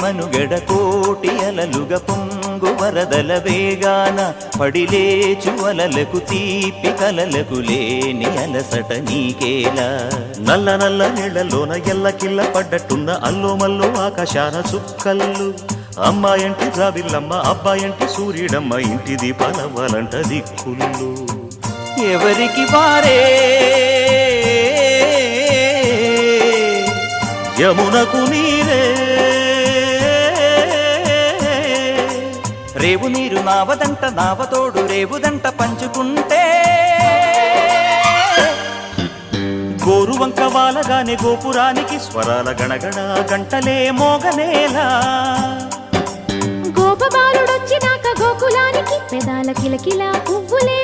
మనుగడ కోటి అలలుగా పొంగు వరదల వేగాన పడిలేచు అలలకు తీపి కలలకు లేని అలసట నీకేలా నల్ల నల్ల నీళ్లలోన ఎల్లకిల్ల పడ్డట్టున్న అల్లో మల్లో ఆకాశాన చుక్కల్లు అమ్మాయంటి రావిల్లమ్మ అబ్బాయంటి సూర్యుడమ్మ ఇంటి దీపాలవ్వాలంట దిక్కులు ఎవరికి వారే యమునకు నీరే రేవు నీరు నావదంట నావతోడు రేవుదంట పంచుకుంటే గోరువంక వాలగానే గోపురానికి స్వరాల గణగణ గంటలే మోగనేలా గోపబాలుడొచ్చినాక గోకులానికి పెదాల కిలకిల పువ్వులే